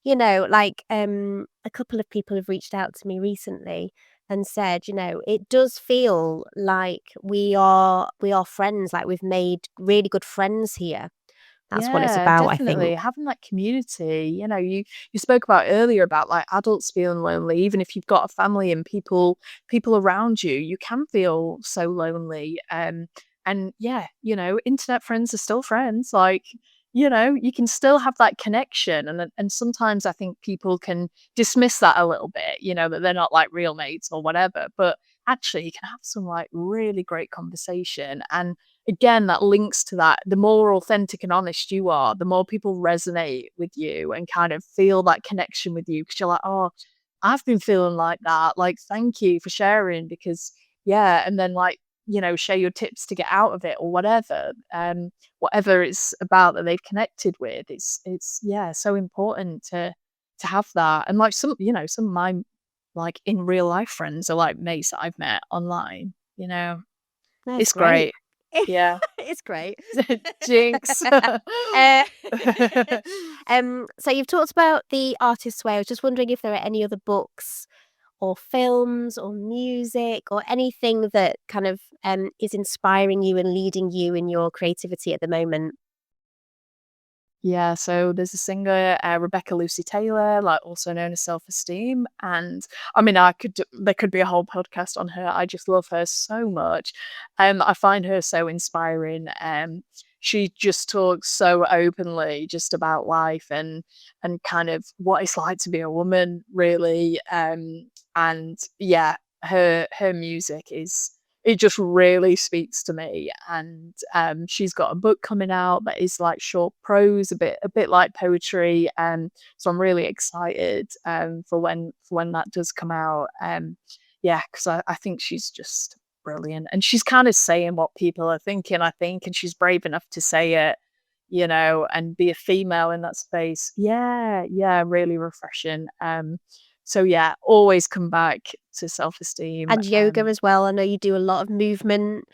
Like, a couple of people have reached out to me recently and said, it does feel like we are friends, like we've made really good friends here. That's what it's Yeah, about, I think. definitely. Having that community, you spoke about earlier about like adults feeling lonely, even if you've got a family and people around you, you can feel so lonely. And yeah, internet friends are still friends. Like, you can still have that connection. And sometimes I think people can dismiss that a little bit, that they're not like real mates or whatever. But actually you can have some like really great conversation. And again, that links to that. The more authentic and honest you are, the more people resonate with you and kind of feel that connection with you because you're like, oh, I've been feeling like that. Like, thank you for sharing because, yeah. And then, like, share your tips to get out of it or whatever. Whatever it's about that they've connected with. Yeah, so important to have that. And like some of my like in real life friends are like mates that I've met online. That's It's great. great. Yeah. It's great. Jinx. Uh, so you've talked about The Artist's Way. I was just wondering if there are any other books or films or music or anything that kind of, is inspiring you and leading you in your creativity at the moment? Yeah, so there's a singer, Rebecca Lucy Taylor, like also known as Self-Esteem, and I mean, there could be a whole podcast on her. I just love her so much. I find her so inspiring. She just talks so openly just about life and kind of what it's like to be a woman, really. And yeah, her music is it just really speaks to me. And she's got a book coming out that is like short prose, a bit like poetry. So I'm really excited for when that does come out. Yeah, because I think she's just brilliant, and she's kind of saying what people are thinking, I think, and she's brave enough to say it, and be a female in that space. Yeah, yeah, really refreshing. So yeah, always come back to self-esteem. And yoga as well. I know you do a lot of movement,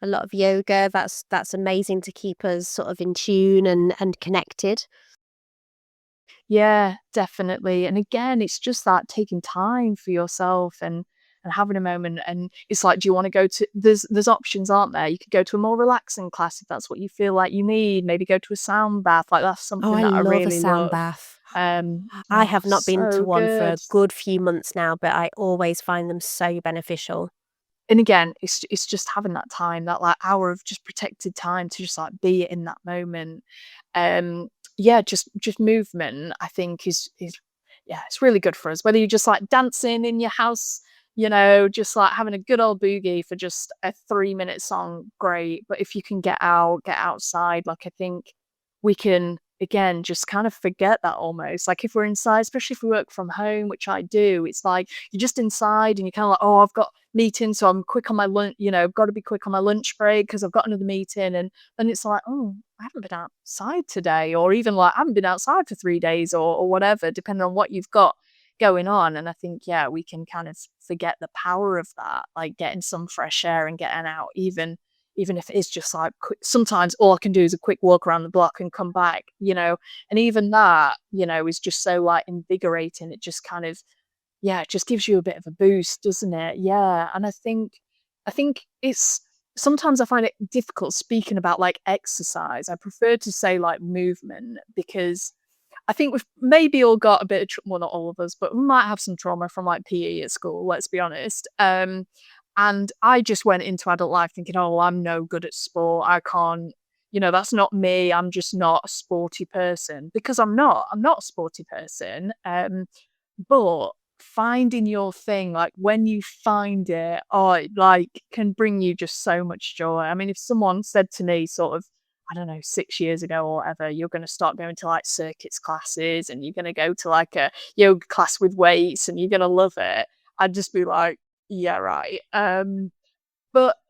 a lot of yoga. That's amazing to keep us sort of in tune and connected. Yeah, definitely. And again, it's just that taking time for yourself and having a moment. And it's like, do you want to go to there's options, aren't there? You could go to a more relaxing class if that's what you feel like you need. Maybe go to a sound bath. Like that's Oh, something I that I love a really sound love. bath. I Oh, have not been to so one for good. a good few months now, but I always find them so beneficial. And again, it's just having that time, that like hour of just protected time to just like be in that moment. Yeah, just movement, I think is yeah, it's really good for us. Whether you're just like dancing in your house, just like having a good old boogie for just a 3-minute song, great. But if you can get outside, like I think we can again just kind of forget that almost. Like if we're inside, especially if we work from home, which I do, it's like you're just inside and you're kind of like, oh, I've got meeting, so I'm quick on my lunch, I've got to be quick on my lunch break because I've got another meeting. And then it's like, oh, I haven't been outside today, or even like I haven't been outside for 3 days or whatever, depending on what you've got going on. And I think, yeah, we can kind of forget the power of that, like getting some fresh air and getting out, even if it's just like sometimes all I can do is a quick walk around the block and come back, and even that, is just so like invigorating. It just kind of yeah, it just gives you a bit of a boost, doesn't it? Yeah, and I think it's sometimes I find it difficult speaking about, like, exercise. I prefer to say, like, movement because I think we've maybe all got a bit of well, not all of us, but we might have some trauma from, like, PE at school, let's be honest. And I just went into adult life thinking, "Oh, well, I'm no good at sport. I can't that's not me. I'm just not a sporty person," because I'm not. I'm not a sporty person. But finding your thing, like, when you find it, oh, it, like, can bring you just so much joy. I mean, if someone said to me sort of, I don't know, 6 years ago or whatever, "You're gonna start going to, like, circuits classes, and you're gonna go to, like, a yoga class with weights, and you're gonna love it," I'd just be like, "Yeah, right."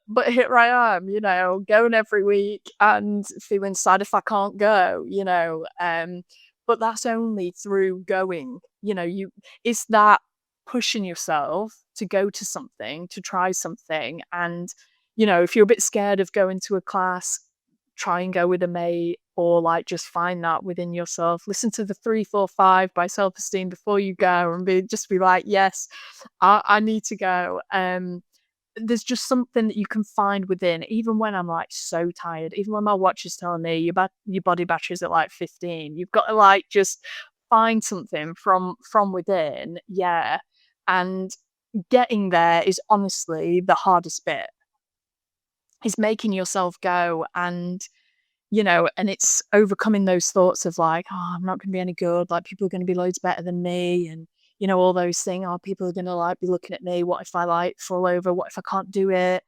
But here I am, going every week and feeling sad if I can't go, but that's only through going, it's that pushing yourself to go to something, to try something. And, if you're a bit scared of going to a class, try and go with a mate, or like just find that within yourself. Listen to the 345 by Self Esteem before you go and be like, yes, I need to go. There's just something that you can find within, even when I'm, like, so tired, even when my watch is telling me your body battery's at, like, 15, you've got to, like, just find something from within, yeah, and getting there is honestly the hardest bit, is making yourself go. And it's overcoming those thoughts of like, "Oh, I'm not gonna be any good, like, people are gonna be loads better than me," and, all those things, "Oh, people are gonna, like, be looking at me. What if I, like, fall over? What if I can't do it?"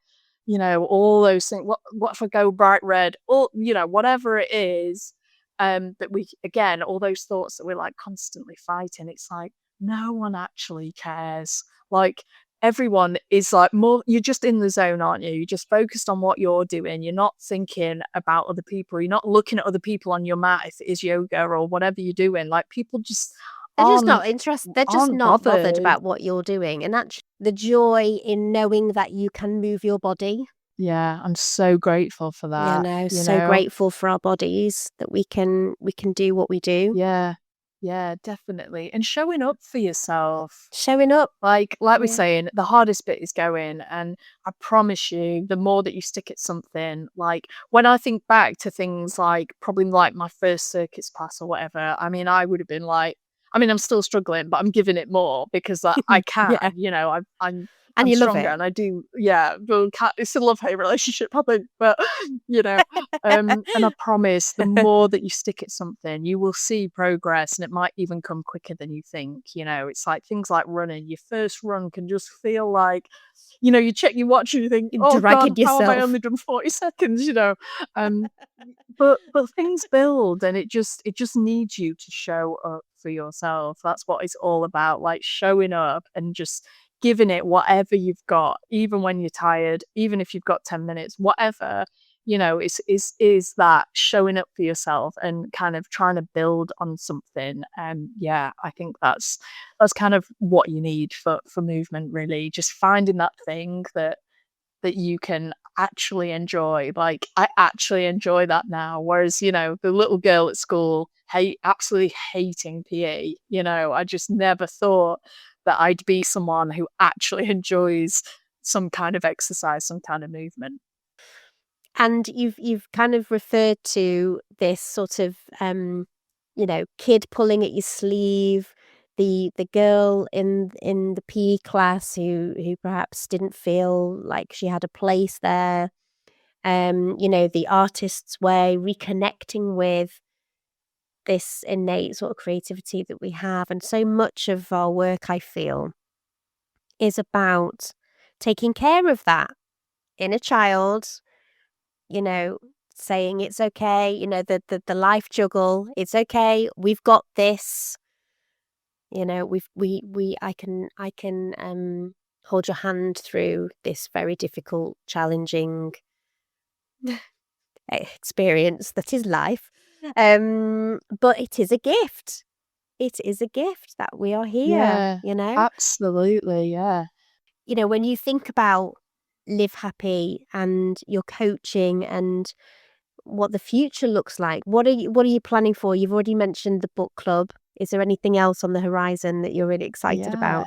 All those things. What if I go bright red? Or, whatever it is, that we again, all those thoughts that we're, like, constantly fighting, it's like, no one actually cares. Like, everyone is like more you're just in the zone, aren't you? You're just focused on what you're doing. You're not thinking about other people. You're not looking at other people on your mat if it is yoga or whatever you're doing. Like people just They're just aren't not interested. They're just aren't not bothered bothered. about what you're doing, and that's the joy in knowing that you can move your body. Yeah, I'm so grateful for You that, know, so grateful for our bodies that we can do what we do. Yeah. Yeah, definitely. And showing up for yourself. Showing up. Like we're Yeah. saying, the hardest bit is going, and I promise you, the more that you stick at something, like when I think back to things like probably like my first circuits class or whatever, I mean, I would have been like, I mean, I'm still struggling, but I'm giving it more because I Yeah. can, you know, And I'm you love stronger it. and I do, yeah. But it's a love hate relationship, I think, but you know, and I promise, the more that you stick at something, you will see progress, and it might even come quicker than you think. You know, it's like things like running. Your first run can just feel like, you know, you check your watch and you think, You're "Oh God, dragging how have I yourself. only done 40 seconds?" You know, um, but things build, and it just needs you to show up for yourself. That's what it's all about, like showing up and just giving it whatever you've got, even when you're tired, even if you've got 10 minutes, whatever, you know, is that showing up for yourself and kind of trying to build on something. And yeah, I think that's kind of what you need for movement, really. Just finding that thing that you can actually enjoy. Like, I actually enjoy that now. Whereas, you know, the little girl at school absolutely hating PE, you know, I just never thought that I'd be someone who actually enjoys some kind of exercise, some kind of movement. And you've kind of referred to this sort of, kid pulling at your sleeve, the girl in the PE class who perhaps didn't feel like she had a place there, the artist's way, reconnecting with this innate sort of creativity that we have. And so much of our work, I feel, is about taking care of that inner child, you know, saying it's okay, the life juggle, it's okay, we've got this, we I can hold your hand through this very difficult, challenging experience that is life. But it is a gift. It is a gift that we are here, Yeah, you know? absolutely. Yeah. When you think about Live Happy and your coaching and what the future looks like, what are you planning for? You've already mentioned the book club. Is there anything else on the horizon that you're really excited Yeah. about?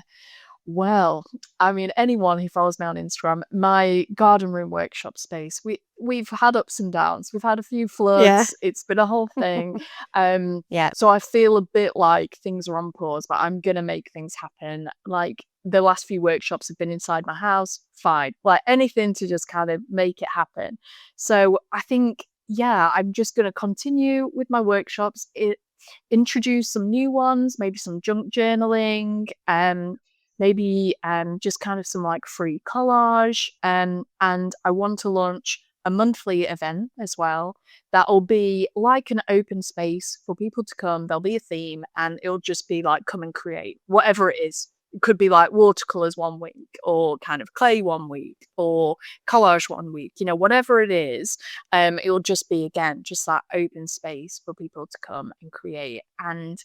Well, I mean, anyone who follows me on Instagram, my garden room workshop space, we've had ups and downs. We've had a few Yeah. floods. It's been a whole thing. Yeah. So I feel a bit like things are on pause, but I'm gonna make things happen. Like the last few workshops have been inside my house, fine. Like anything to just kind of make it happen. So I think, yeah, I'm just gonna continue with my workshops. Introduce some new ones, maybe some junk journaling, maybe just kind of some like free collage. And I want to launch a monthly event as well that'll be like an open space for people to come. There'll be a theme and it'll just be like come and create whatever it is. It could be like watercolors one week or kind of clay one week or collage one week, you know, whatever it is. It'll just be again just that open space for people to come and create. And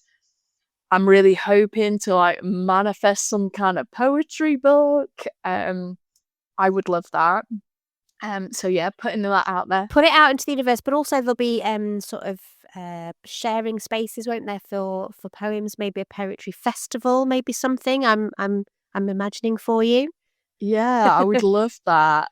I'm really hoping to like manifest some kind of poetry book. I would love that. So yeah, putting that out there. Put it out into the universe, but also there'll be, sort of, sharing spaces, won't there, for poems, maybe a poetry festival, maybe something I'm imagining for you. Yeah, I would love that.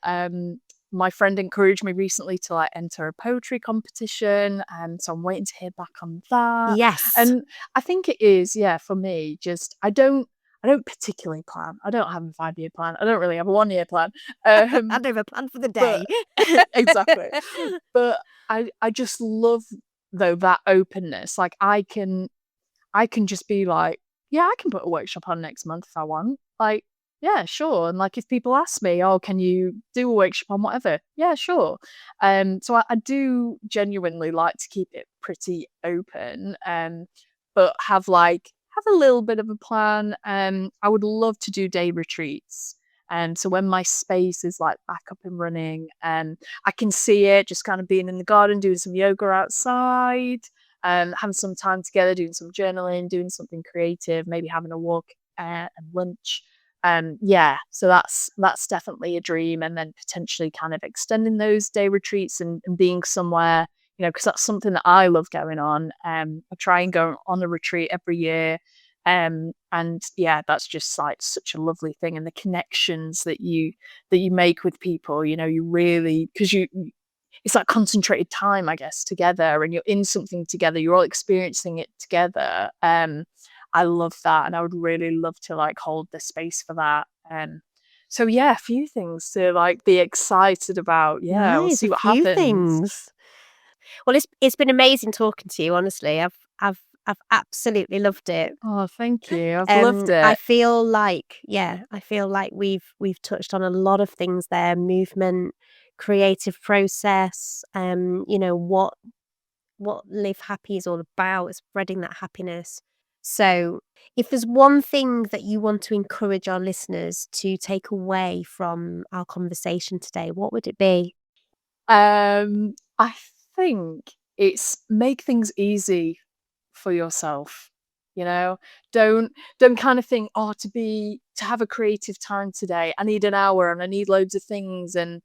My friend encouraged me recently to like enter a poetry competition, so I'm waiting to hear back on that. Yes. And I think it is, yeah, for me. Just I don't particularly plan. I don't have a 5-year plan. I don't really have a 1-year plan. I Um, don't have a plan for the but day. exactly. But I just love though that openness. Like I can just be like, "Yeah, I can put a workshop on next month if I want." Like, "Yeah, sure." And, like, if people ask me, "Oh, can you do a workshop on whatever?" "Yeah, sure." So I do genuinely like to keep it pretty open, but have a little bit of a plan. I would love to do day retreats. So when my space is, like, back up and running, I can see it just kind of being in the garden, doing some yoga outside, having some time together, doing some journaling, doing something creative, maybe having a walk and lunch. Yeah, so that's definitely a dream, and then potentially kind of extending those day retreats and being somewhere, because that's something that I love going on. I try and go on a retreat every year. And yeah, that's just like such a lovely thing. And the connections that you make with people, you really, because it's like concentrated time, I guess, together, and you're in something together, you're all experiencing it together. I love that, and I would really love to like hold the space for that. So yeah, a few things to like be excited about. Yeah, we'll Nice, a see what few happens. things. Well, it's been amazing talking to you, honestly. I've absolutely loved it. Oh, thank you. I've loved I it. feel like, yeah, I feel like we've touched on a lot of things there, movement, creative process, what Live Happy is all about, spreading that happiness. So, if there's one thing that you want to encourage our listeners to take away from our conversation today, what would it be? I think it's make things easy for yourself. You know, don't kind of think, oh, to have a creative time today, I need an hour and I need loads of things, and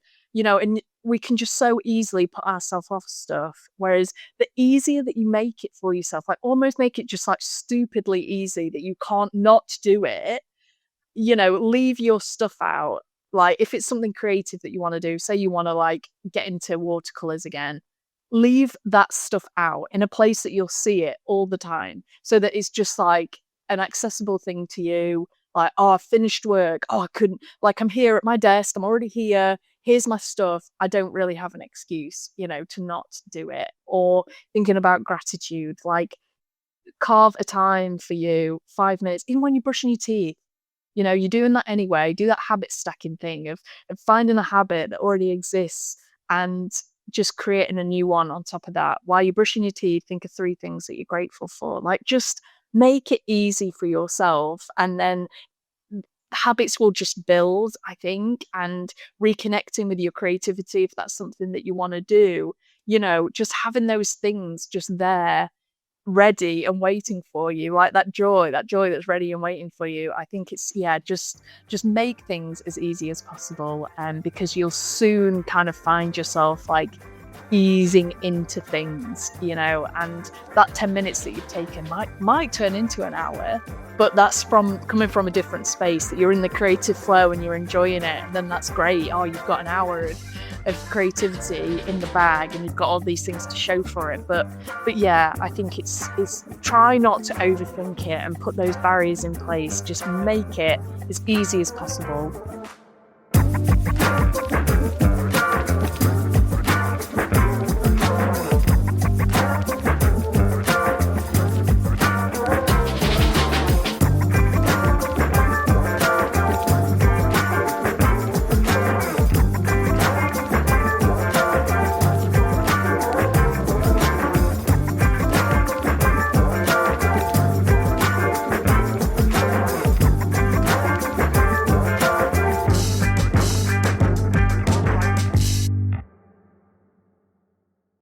we can just so easily put ourselves off stuff. Whereas the easier that you make it for yourself, like almost make it just like stupidly easy that you can't not do it, leave your stuff out. Like if it's something creative that you want to do, say you want to like get into watercolors again, leave that stuff out in a place that you'll see it all the time so that it's just like an accessible thing to you. Like, oh, I've finished work. Oh, I couldn't, like, I'm here at my desk. I'm already here. Here's my stuff. I don't really have an excuse, to not do it. Or thinking about gratitude, like carve a time for you, 5 minutes, even when you're brushing your teeth. You're doing that anyway. Do that habit stacking thing of finding a habit that already exists and just creating a new one on top of that. While you're brushing your teeth, think of 3 things that you're grateful for. Like, just make it easy for yourself, and then habits will just build, I think, and reconnecting with your creativity, if that's something that you wanna do, just having those things just there ready and waiting for you, like that joy that's ready and waiting for you. I think it's, yeah, just make things as easy as possible, because you'll soon kind of find yourself like easing into things, and that 10 minutes that you've taken might turn into an hour, but that's from coming from a different space, that you're in the creative flow and you're enjoying it, and then that's great. Oh, you've got an hour of creativity in the bag and you've got all these things to show for it. But yeah, I think it's try not to overthink it and put those barriers in place. Just make it as easy as possible.